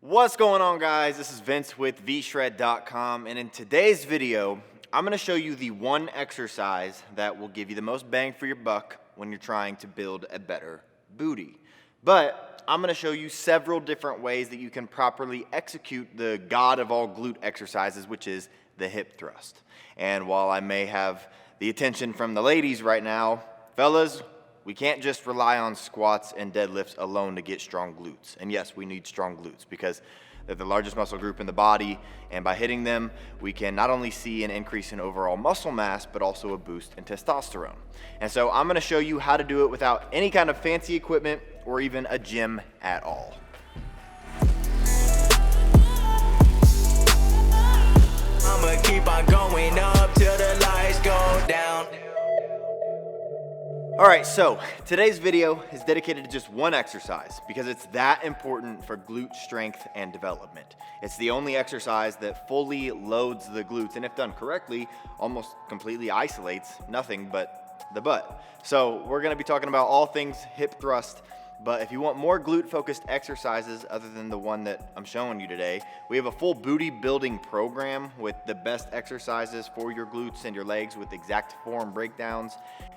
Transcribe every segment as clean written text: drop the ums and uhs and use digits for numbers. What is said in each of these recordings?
What's going on, guys? This is Vince with VShred.com, and in today's video, I'm going to show you the one exercise that will give you the most bang for your buck when you're trying to build a better booty. But I'm going to show you several different ways that you can properly execute the god of all glute exercises, which is the hip thrust. And while I may have the attention from the ladies right now, fellas, we can't just rely on squats and deadlifts alone to get strong glutes. And yes, we need strong glutes because they're the largest muscle group in the body, and by hitting them, we can not only see an increase in overall muscle mass, but also a boost in testosterone. And so I'm gonna show you how to do it without any kind of fancy equipment or even a gym at all. I'ma keep on going up till the lights go down. All right, so today's video is dedicated to just one exercise because it's that important for glute strength and development. It's the only exercise that fully loads the glutes, and if done correctly, almost completely isolates nothing but the butt. So we're gonna be talking about all things hip thrust, but if you want more glute-focused exercises other than the one that I'm showing you today, we have a full booty building program with the best exercises for your glutes and your legs with exact form breakdowns.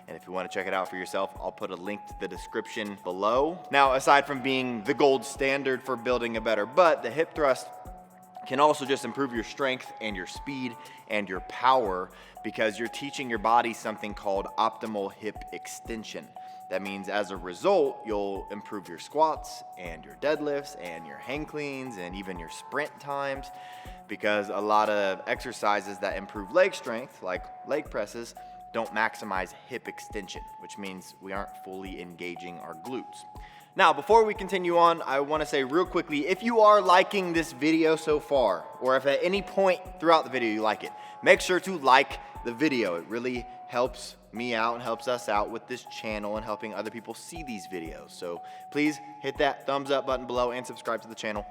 And if you want to check it out for yourself, I'll put a link to the description below. Now, aside from being the gold standard for building a better butt, the hip thrust can also just improve your strength and your speed and your power because you're teaching your body something called optimal hip extension. That means as a result, you'll improve your squats and your deadlifts and your hang cleans and even your sprint times, because a lot of exercises that improve leg strength, like leg presses, don't maximize hip extension, which means we aren't fully engaging our glutes. Now, before we continue on, I want to say real quickly, if you are liking this video so far, or if at any point throughout the video you like it, make sure to like the video. It really helps me out and helps us out with this channel and helping other people see these videos. So please hit that thumbs up button below and subscribe to the channel.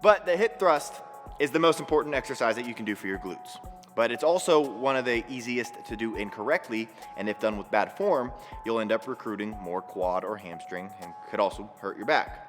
But the hip thrust is the most important exercise that you can do for your glutes. But it's also one of the easiest to do incorrectly, and if done with bad form, you'll end up recruiting more quad or hamstring and could also hurt your back.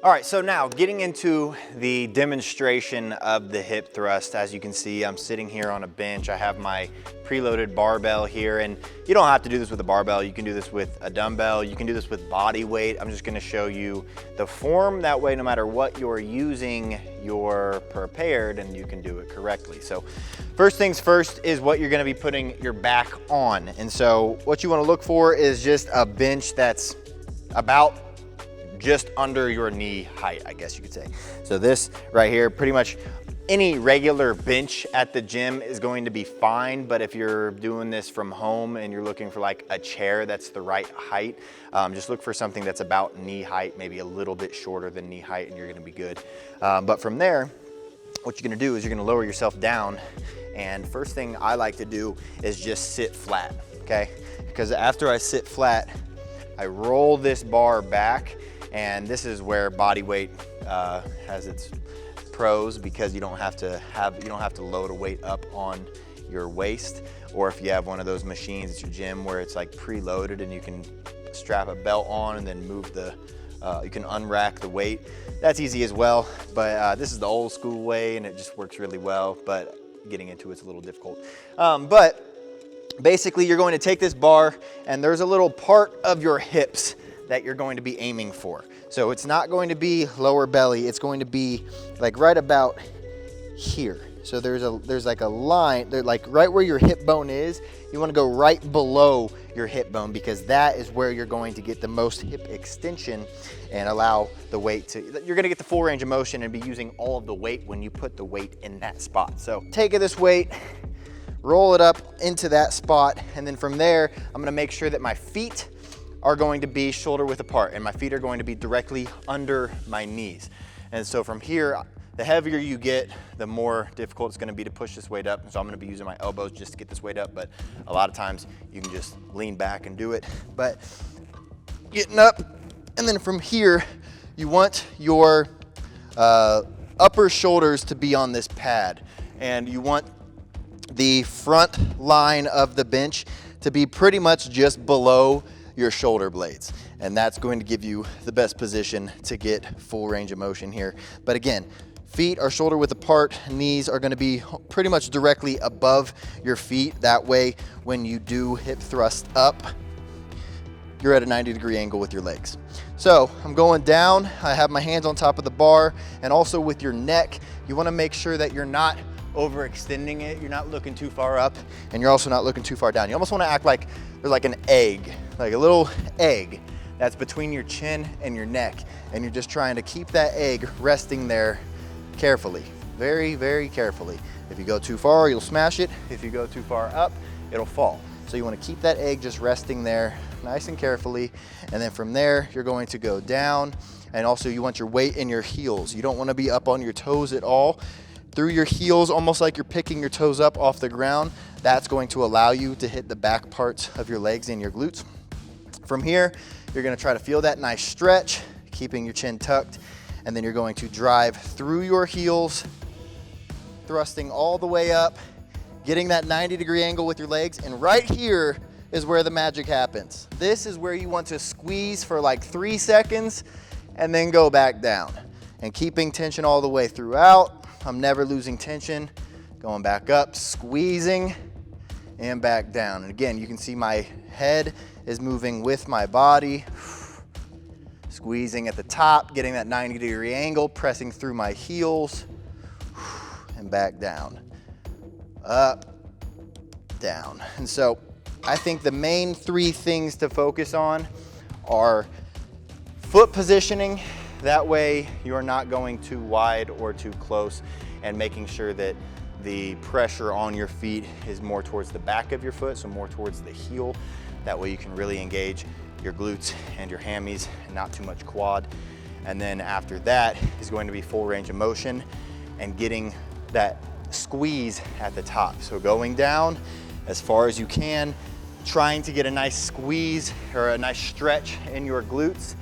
All right, so now getting into the demonstration of the hip thrust. As you can see, I'm sitting here on a bench. I have my preloaded barbell here, and you don't have to do this with a barbell. You can do this with a dumbbell. You can do this with body weight. I'm just gonna show you the form. That way, no matter what you're using, you're prepared and you can do it correctly. So first things first is what you're gonna be putting your back on. And so what you wanna look for is just a bench that's about just under your knee height, I guess you could say. So this right here, pretty much any regular bench at the gym is going to be fine, but if you're doing this from home and you're looking for like a chair that's the right height, just look for something that's about knee height, maybe a little bit shorter than knee height, and you're gonna be good. But from there, what you're gonna do is you're gonna lower yourself down, and first thing I like to do is just sit flat, okay? Because after I sit flat, I roll this bar back, and this is where body weight has its pros, because you don't have to load a weight up on your waist. Or if you have one of those machines at your gym where it's like preloaded and you can strap a belt on and then move you can unrack the weight. That's easy as well, but this is the old school way and it just works really well, but getting into it's a little difficult. But basically you're going to take this bar, and there's a little part of your hips that you're going to be aiming for. So it's not going to be lower belly, it's going to be like right about here. So there's like a line, like right where your hip bone is, you wanna go right below your hip bone, because that is where you're going to get the most hip extension and allow the weight to, you're gonna get the full range of motion and be using all of the weight when you put the weight in that spot. So take this weight, roll it up into that spot, and then from there, I'm gonna make sure that my feet are going to be shoulder width apart, and my feet are going to be directly under my knees. And so from here, the heavier you get, the more difficult it's gonna be to push this weight up. And so I'm gonna be using my elbows just to get this weight up, but a lot of times you can just lean back and do it. But getting up, and then from here, you want your upper shoulders to be on this pad, and you want the front line of the bench to be pretty much just below your shoulder blades. and that's going to give you the best position to get full range of motion here. But again, feet are shoulder width apart, knees are gonna be pretty much directly above your feet. That way, when you do hip thrust up, you're at a 90-degree angle with your legs. So I'm going down, I have my hands on top of the bar, and also with your neck, you wanna make sure that you're not overextending it, you're not looking too far up, and you're also not looking too far down. You almost wanna act like there's like an egg, like a little egg that's between your chin and your neck, and you're just trying to keep that egg resting there carefully, very, very carefully. If you go too far, you'll smash it. If you go too far up, it'll fall. So you wanna keep that egg just resting there nice and carefully, and then from there, you're going to go down, and also you want your weight in your heels. You don't wanna be up on your toes at all. Through your heels, almost like you're picking your toes up off the ground. That's going to allow you to hit the back parts of your legs and your glutes. From here, you're gonna try to feel that nice stretch, keeping your chin tucked, and then you're going to drive through your heels, thrusting all the way up, getting that 90-degree angle with your legs, and right here is where the magic happens. This is where you want to squeeze for like 3 seconds and then go back down. And keeping tension all the way throughout. I'm never losing tension. Going back up, squeezing, and back down. And again, you can see my head is moving with my body. Squeezing at the top, getting that 90-degree angle, pressing through my heels, and back down. Up, down. And so I think the main 3 things to focus on are foot positioning. That way you're not going too wide or too close, and making sure that the pressure on your feet is more towards the back of your foot, so more towards the heel. That way you can really engage your glutes and your hammies and not too much quad. And then after that is going to be full range of motion and getting that squeeze at the top. So going down as far as you can, trying to get a nice squeeze or a nice stretch in your glutes,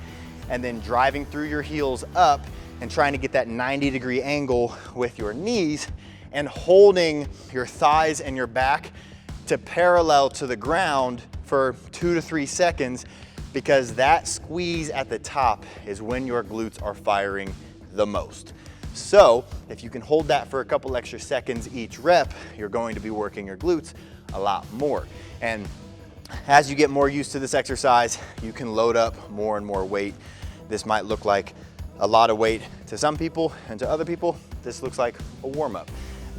and then driving through your heels up and trying to get that 90-degree angle with your knees and holding your thighs and your back to parallel to the ground for 2 to 3 seconds, because that squeeze at the top is when your glutes are firing the most. So if you can hold that for a couple extra seconds each rep, you're going to be working your glutes a lot more. And as you get more used to this exercise, you can load up more and more weight. This might look like a lot of weight to some people, and to other people, this looks like a warm-up.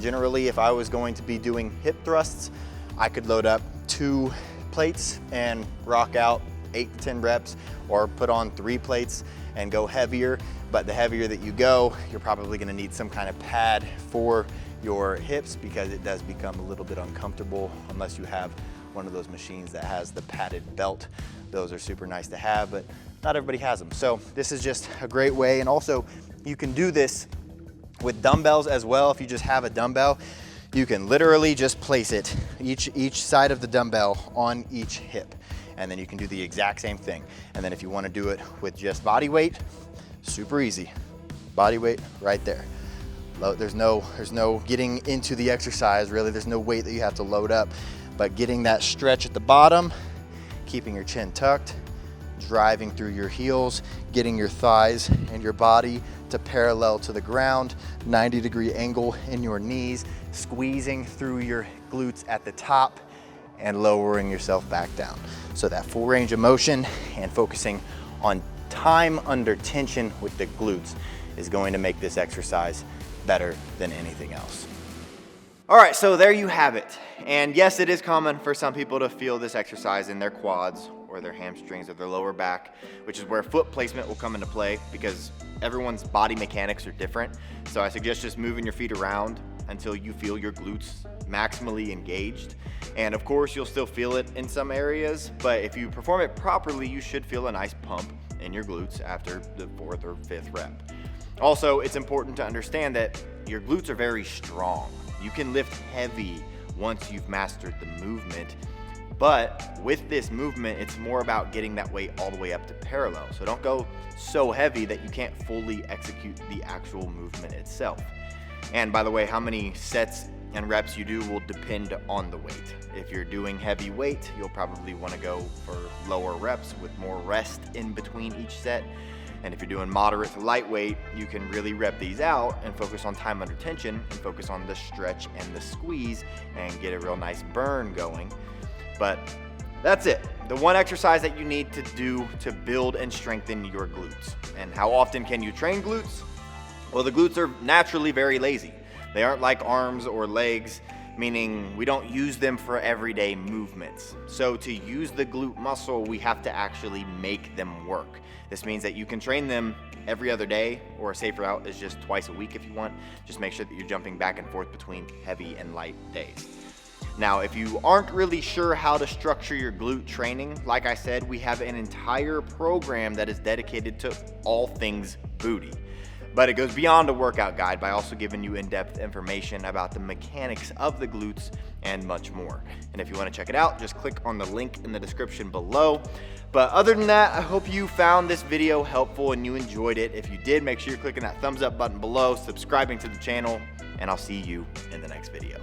Generally, if I was going to be doing hip thrusts, I could load up 2 plates and rock out 8 to 10 reps, or put on 3 plates and go heavier. But the heavier that you go, you're probably gonna need some kind of pad for your hips, because it does become a little bit uncomfortable unless you have one of those machines that has the padded belt. Those are super nice to have, but not everybody has them. So this is just a great way. And also you can do this with dumbbells as well. If you just have a dumbbell, you can literally just place it, each side of the dumbbell on each hip. And then you can do the exact same thing. And then if you want to do it with just body weight, super easy. Body weight right there. There's no getting into the exercise, really. There's no weight that you have to load up, but getting that stretch at the bottom, keeping your chin tucked, driving through your heels, getting your thighs and your body to parallel to the ground, 90-degree angle in your knees, squeezing through your glutes at the top, and lowering yourself back down. So that full range of motion and focusing on time under tension with the glutes is going to make this exercise better than anything else. All right, so there you have it. And yes, it is common for some people to feel this exercise in their quads or their hamstrings or their lower back, which is where foot placement will come into play, because everyone's body mechanics are different. So I suggest just moving your feet around until you feel your glutes maximally engaged. And of course, you'll still feel it in some areas, but if you perform it properly, you should feel a nice pump in your glutes after the 4th or 5th rep. Also, it's important to understand that your glutes are very strong. You can lift heavy once you've mastered the movement, but with this movement, it's more about getting that weight all the way up to parallel. So don't go so heavy that you can't fully execute the actual movement itself. And by the way, how many sets and reps you do will depend on the weight. If you're doing heavy weight, you'll probably want to go for lower reps with more rest in between each set. And if you're doing moderate to lightweight, you can really rep these out and focus on time under tension and focus on the stretch and the squeeze and get a real nice burn going. But that's it. The one exercise that you need to do to build and strengthen your glutes. And how often can you train glutes? Well, the glutes are naturally very lazy. They aren't like arms or legs, meaning we don't use them for everyday movements. So to use the glute muscle, we have to actually make them work. This means that you can train them every other day, or a safer route is just twice a week if you want. Just make sure that you're jumping back and forth between heavy and light days. Now, if you aren't really sure how to structure your glute training, like I said, we have an entire program that is dedicated to all things booty. But it goes beyond a workout guide by also giving you in-depth information about the mechanics of the glutes and much more. And if you want to check it out, just click on the link in the description below. But other than that, I hope you found this video helpful and you enjoyed it. If you did, make sure you're clicking that thumbs up button below, subscribing to the channel, and I'll see you in the next video.